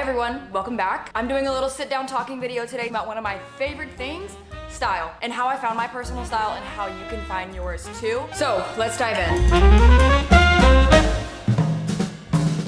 everyone, welcome back. I'm doing a little sit down talking video today about one of my favorite things, style, and how I found my personal style and how you can find yours too. So let's dive in.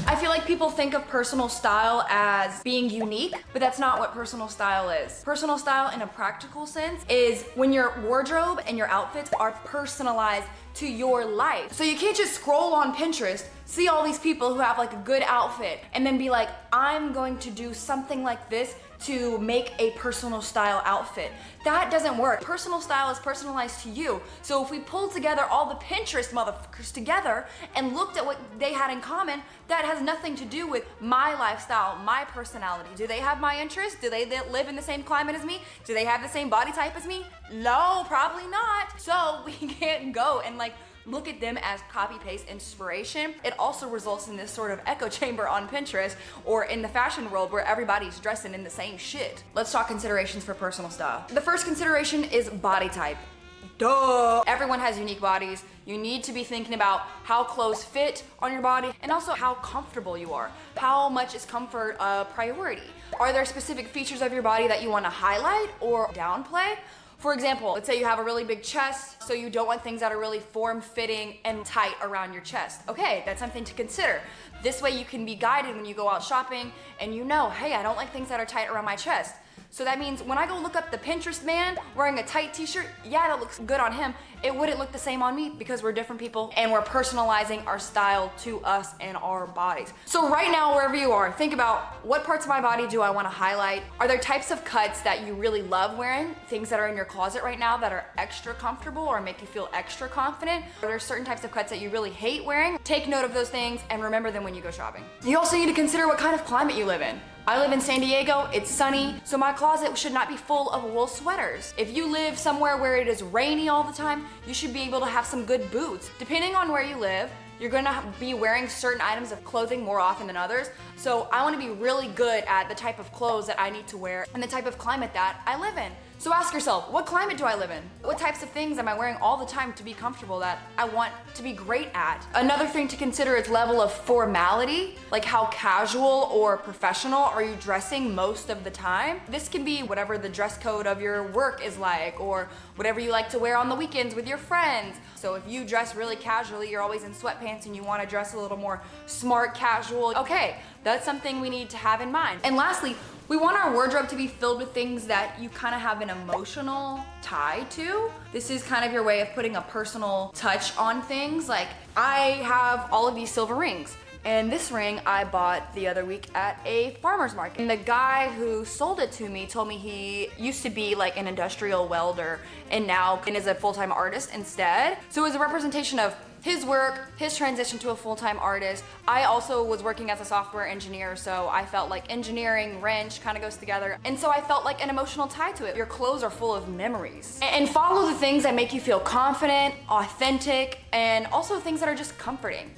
I feel like people think of personal style as being unique, but that's not what personal style is. Personal style in a practical sense is when your wardrobe and your outfits are personalized to your life. So you can't just scroll on Pinterest, see all these people who have like a good outfit, and then be like, I'm going to do something like this to make a personal style outfit. That doesn't work. Personal style is personalized to you. So if we pulled together all the Pinterest motherfuckers together and looked at what they had in common, that has nothing to do with my lifestyle, my personality. Do they have my interests? Do they live in the same climate as me? Do they have the same body type as me? No, probably not. So we can't go and like look at them as copy-paste inspiration. It also results in this sort of echo chamber on Pinterest or in the fashion world where everybody's dressing in the same shit. Let's talk considerations for personal style. The first consideration is body type. Duh! Everyone has unique bodies. You need to be thinking about how clothes fit on your body and also how comfortable you are. How much is comfort a priority? Are there specific features of your body that you want to highlight or downplay? For example, let's say you have a really big chest, so you don't want things that are really form-fitting and tight around your chest. Okay, that's something to consider. This way you can be guided when you go out shopping and you know, hey, I don't like things that are tight around my chest. So that means when I go look up the Pinterest man wearing a tight t-shirt, yeah, that looks good on him. It wouldn't look the same on me because we're different people and we're personalizing our style to us and our bodies. So right now, wherever you are, think about what parts of my body do I want to highlight? Are there types of cuts that you really love wearing? Things that are in your closet right now that are extra comfortable or make you feel extra confident? Are there certain types of cuts that you really hate wearing? Take note of those things and remember them when you go shopping. You also need to consider what kind of climate you live in. I live in San Diego, it's sunny, so my closet should not be full of wool sweaters. If you live somewhere where it is rainy all the time, you should be able to have some good boots. Depending on where you live, you're gonna be wearing certain items of clothing more often than others. So I wanna be really good at the type of clothes that I need to wear and the type of climate that I live in. So ask yourself, what climate do I live in? What types of things am I wearing all the time to be comfortable that I want to be great at? Another thing to consider is level of formality, like how casual or professional are you dressing most of the time? This can be whatever the dress code of your work is like, or whatever you like to wear on the weekends with your friends. So if you dress really casually, you're always in sweatpants and you want to dress a little more smart, casual, okay, that's something we need to have in mind. And lastly, we want our wardrobe to be filled with things that you kind of have an emotional tie to. This is kind of your way of putting a personal touch on things. Like I have all of these silver rings. And this ring I bought the other week at a farmer's market. And the guy who sold it to me told me he used to be like an industrial welder and now is a full-time artist instead. So it was a representation of his work, his transition to a full-time artist. I also was working as a software engineer, so I felt like engineering, wrench kind of goes together. And so I felt like an emotional tie to it. Your clothes are full of memories. And follow the things that make you feel confident, authentic, and also things that are just comforting.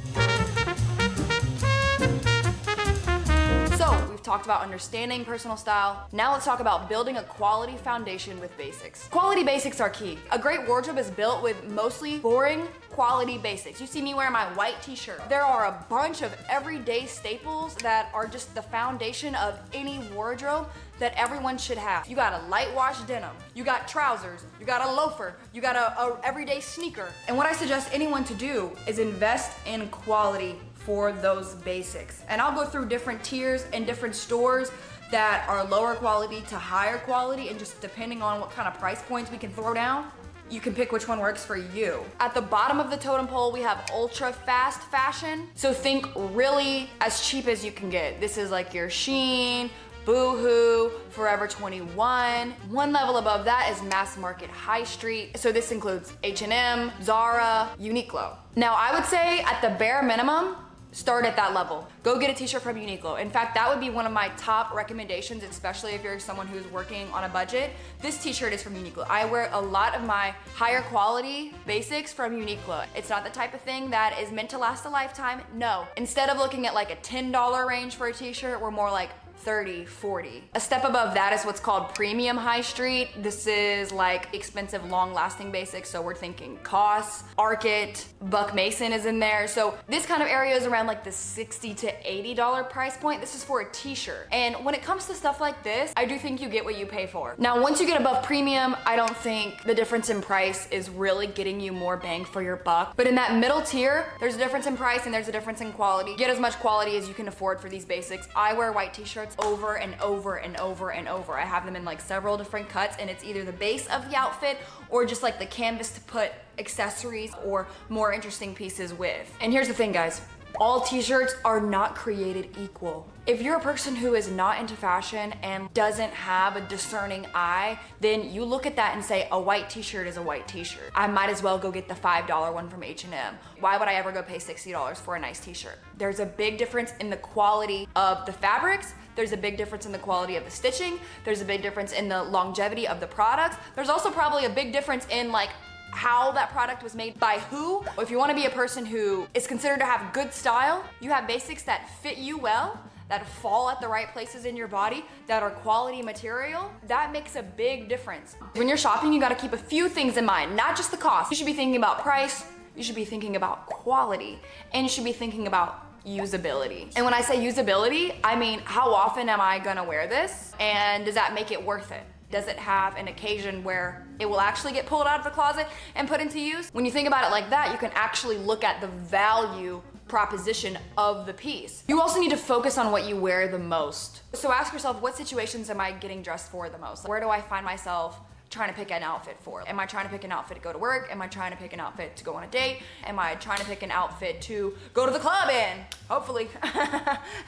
So we've talked about understanding personal style. Now let's talk about building a quality foundation with basics. Quality basics are key. A great wardrobe is built with mostly boring quality basics. You see me wearing my white t-shirt. There are a bunch of everyday staples that are just the foundation of any wardrobe that everyone should have. You got a light wash denim, you got trousers, you got a loafer, you got a everyday sneaker. And what I suggest anyone to do is invest in quality for those basics. And I'll go through different tiers and different stores that are lower quality to higher quality, and just depending on what kind of price points we can throw down, you can pick which one works for you. At the bottom of the totem pole, we have ultra fast fashion. So think really as cheap as you can get. This is like your Shein, Boohoo, Forever 21. One level above that is mass market high street. So this includes H&M, Zara, Uniqlo. Now I would say at the bare minimum, start at that level. Go get a t-shirt from Uniqlo. In fact, that would be one of my top recommendations, especially if you're someone who's working on a budget. This t-shirt is from Uniqlo. I wear a lot of my higher quality basics from Uniqlo. It's not the type of thing that is meant to last a lifetime, no. Instead of looking at like a $10 range for a t-shirt, we're more like 30, 40. A step above that is what's called premium high street. This is like expensive, long-lasting basics. So we're thinking COS, Arket, Buck Mason is in there. So this kind of area is around like the $60 to $80 price point. This is for a t-shirt. And when it comes to stuff like this, I do think you get what you pay for. Now, once you get above premium, I don't think the difference in price is really getting you more bang for your buck. But in that middle tier, there's a difference in price and there's a difference in quality. Get as much quality as you can afford for these basics. I wear white t-shirts over and over and over and over. I have them in like several different cuts, and it's either the base of the outfit or just like the canvas to put accessories or more interesting pieces with. And here's the thing, guys. All t-shirts are not created equal. If you're a person who is not into fashion and doesn't have a discerning eye, then you look at that and say, a white t-shirt is a white t-shirt. I might as well go get the $5 one from H&M. Why would I ever go pay $60 for a nice t-shirt? There's a big difference in the quality of the fabrics. There's a big difference in the quality of the stitching. There's a big difference in the longevity of the products. There's also probably a big difference in like how that product was made by who. If you want to be a person who is considered to have good style, you have basics that fit you well, that fall at the right places in your body, that are quality material, that makes a big difference. When you're shopping, you got to keep a few things in mind, not just the cost. You should be thinking about price, you should be thinking about quality, and you should be thinking about usability. And when I say usability, I mean, how often am I gonna wear this? And does that make it worth it? Does it have an occasion where it will actually get pulled out of the closet and put into use? When you think about it like that, you can actually look at the value proposition of the piece. You also need to focus on what you wear the most. So ask yourself, what situations am I getting dressed for the most? Where do I find myself trying to pick an outfit for? Am I trying to pick an outfit to go to work? Am I trying to pick an outfit to go on a date? Am I trying to pick an outfit to go to the club in? Hopefully.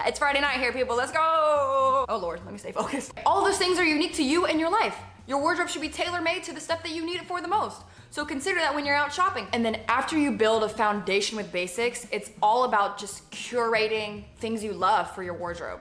It's Friday night here, people. Let's go. Oh Lord, let me stay focused. All those things are unique to you and your life. Your wardrobe should be tailor-made to the stuff that you need it for the most. So consider that when you're out shopping. And then after you build a foundation with basics, it's all about just curating things you love for your wardrobe.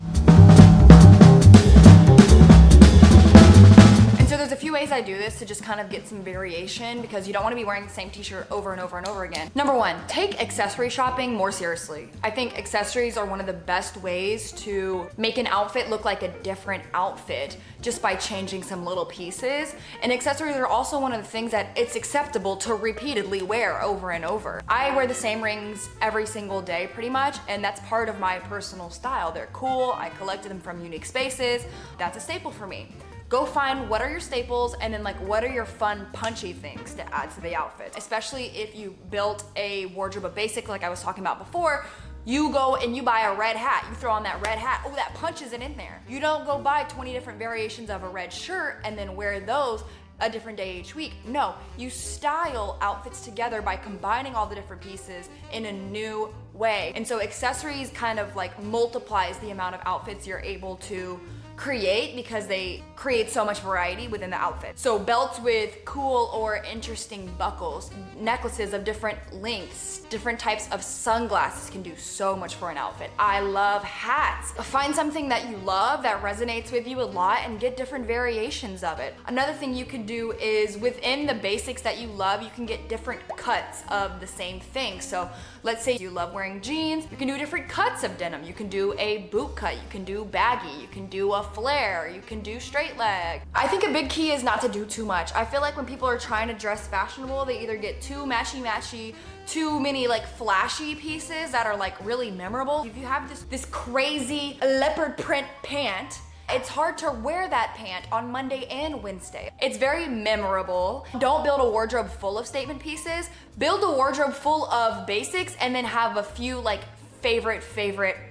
So there's a few ways I do this to just kind of get some variation, because you don't want to be wearing the same t-shirt over and over and over again. Number one, take accessory shopping more seriously. I think accessories are one of the best ways to make an outfit look like a different outfit just by changing some little pieces. And accessories are also one of the things that it's acceptable to repeatedly wear over and over. I wear the same rings every single day pretty much, and that's part of my personal style. They're cool, I collected them from unique spaces. That's a staple for me. Go find what are your staples, and then like what are your fun punchy things to add to the outfit. Especially if you built a wardrobe of basic like I was talking about before, you go and you buy a red hat, you throw on that red hat, oh that punch isn't in there. You don't go buy 20 different variations of a red shirt and then wear those a different day each week. No, you style outfits together by combining all the different pieces in a new way. And so accessories kind of like multiplies the amount of outfits you're able to create, because they create so much variety within the outfit. So belts with cool or interesting buckles, necklaces of different lengths, different types of sunglasses can do so much for an outfit. I love hats. Find something that you love that resonates with you a lot and get different variations of it. Another thing you could do is within the basics that you love, you can get different cuts of the same thing. So let's say you love wearing jeans, you can do different cuts of denim. You can do a boot cut, you can do baggy, you can do a flare, you can do straight leg. I think a big key is not to do too much. I feel like when people are trying to dress fashionable, they either get too matchy-matchy, too many like flashy pieces that are like really memorable. If you have this crazy leopard print pant, it's hard to wear that pant on Monday and Wednesday. It's very memorable. Don't build a wardrobe full of statement pieces. Build a wardrobe full of basics and then have a few like favorite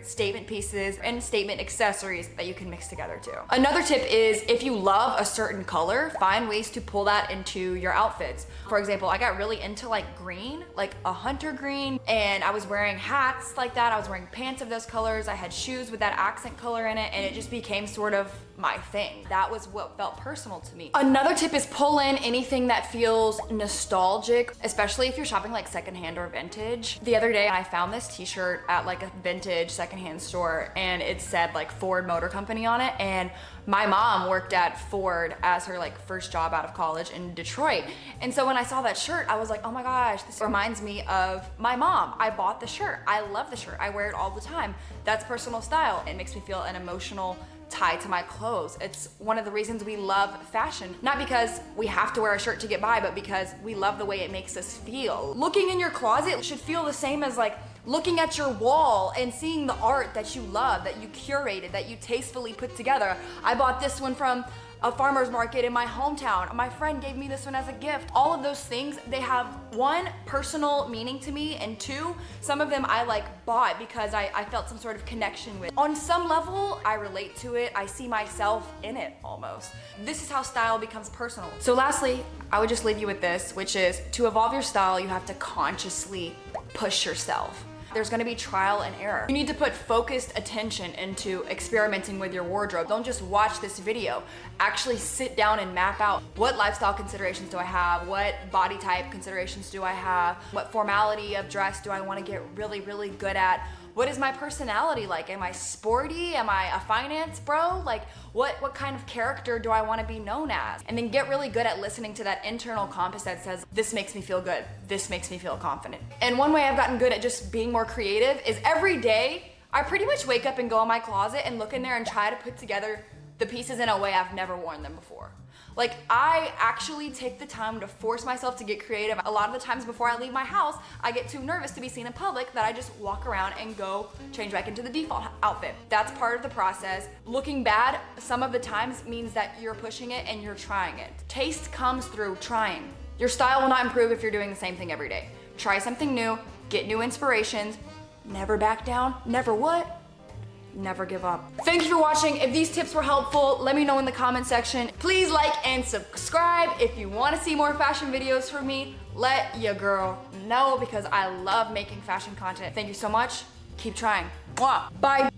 statement pieces and statement accessories that you can mix together too. Another tip is if you love a certain color, find ways to pull that into your outfits. For example, I got really into like green, like a hunter green, and I was wearing hats like that. I was wearing pants of those colors. I had shoes with that accent color in it, and it just became sort of my thing. That was what felt personal to me. Another tip is pull in anything that feels nostalgic, especially if you're shopping like secondhand or vintage. The other day I found this t-shirt at like a vintage secondhand store, and it said like Ford Motor Company on it, and my mom worked at Ford as her like first job out of college in Detroit. And so when I saw that shirt, I was like, oh my gosh, this reminds me of my mom. I bought the shirt. I love the shirt. I wear it all the time. That's personal style. It makes me feel an emotional tied to my clothes. It's one of the reasons we love fashion. Not because we have to wear a shirt to get by, but because we love the way it makes us feel. Looking in your closet should feel the same as like looking at your wall and seeing the art that you love, that you curated, that you tastefully put together. I bought this one from a farmer's market in my hometown. My friend gave me this one as a gift. All of those things, they have one, personal meaning to me, and two, some of them I like bought because I felt some sort of connection with. On some level, I relate to it. I see myself in it almost. This is how style becomes personal. So lastly, I would just leave you with this, which is to evolve your style, you have to consciously push yourself. There's gonna be trial and error. You need to put focused attention into experimenting with your wardrobe. Don't just watch this video. Actually sit down and map out what lifestyle considerations do I have, what body type considerations do I have, what formality of dress do I wanna get really, really good at. What is my personality like? Am I sporty? Am I a finance bro? Like what kind of character do I want to be known as? And then get really good at listening to that internal compass that says, this makes me feel good. This makes me feel confident. And one way I've gotten good at just being more creative is every day, I pretty much wake up and go in my closet and look in there and try to put together the pieces in a way I've never worn them before. Like, I actually take the time to force myself to get creative. A lot of the times before I leave my house, I get too nervous to be seen in public that I just walk around and go change back into the default outfit. That's part of the process. Looking bad some of the times means that you're pushing it and you're trying it. Taste comes through trying. Your style will not improve if you're doing the same thing every day. Try something new, get new inspirations, never back down, never what? Never give up. Thank you for watching. If these tips were helpful, let me know in the comment section. Please like and subscribe. If you want to see more fashion videos from me, let your girl know because I love making fashion content. Thank you so much. Keep trying. Mwah. Bye.